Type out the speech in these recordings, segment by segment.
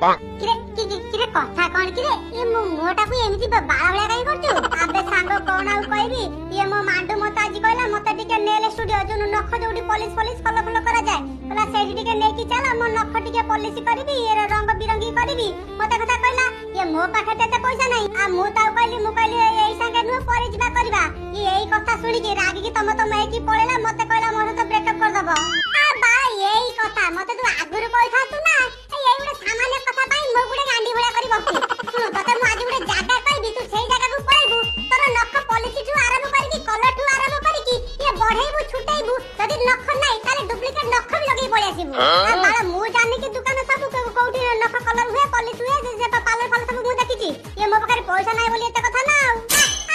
किरे किरे कथा कोन किरे ये मो मोटा को एमिति बाळा भळा काई करछु आबे सांग कोन आउ कहबी ये मो मांडू मत आज कहला मते टिके नेल स्टूडियो जो नख जोडी पॉलिश कलर करा जाए कहला सेठी टिके नेकी चला मो नख टिके पॉलिश करबी ये रंग बिरंगी करबी मते कथा कहला ये मो पाखे ते पैसा नहीं आ मु ता कहली एई संगे नु परे जिबा करबा ये एई कथा सुनी के रागी की तम एकी पळेला मते कहला मोर तो ब्रेकअप कर दबो आ बा एई कथा मते तू आगुर कहथा तू ना एई उडे सामान्य कथा पाई मो गुडे गांडी भळा करी बसती सुन तते मु आज उडे जागा कहबी तू सेई जागा को पळेबू तोर नख पॉलिश ठु आरंभ करी कलर ठु आरंभ करी ये बढ़ेबू छुटेबू जदी नख नाही ताले डुप्लीकेट नख भी लगेई पळे आसीबू आ बाळा मु जानि कि दुकान सब कोठी नख कलर हुए पॉलिश हुए जे पार्लर फाल सब मु देखिची ये मो पाखरे पैसा नाही बोली एते कथा ना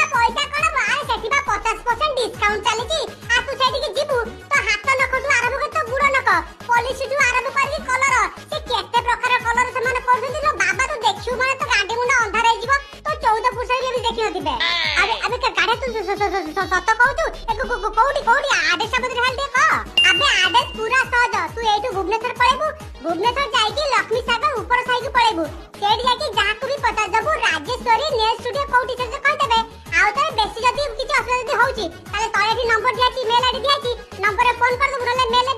आ पैसा कोन बाय सेठिबा 50% डिस्काउंट चलीची आ तू सेठी के जीबू तो हाथ नख ठु आरंभ कर तो गुड़ नख पॉलिश ठु आरंभ करी कलर से केते प्रकार कलर से माने करछन लो बाबा तू देखियो माने तो गांडी मुंडा अंधार हे जीवो तो 14 पुरसाई भी देखि नथिबे अबे गाडे तू सत कहू तू कोठी आदेश शब्द रे हल देखो अबे आदेश पूरा सहज तू एठू भुवनेश्वर पळेबू भुवनेश्वर जाईकी लक्ष्मी सागर ऊपर साई को पळेबू सेठ जाईकी जाकू भी पता दबू राजेश्वरी नेल स्टूडियो कोठी से कह देबे आउ तो बेसी जदी किछ असुविधा होउची ताले तळेठी नंबर दियाची मेल आईडी दियाची नंबर रे फोन कर दबू नले मेल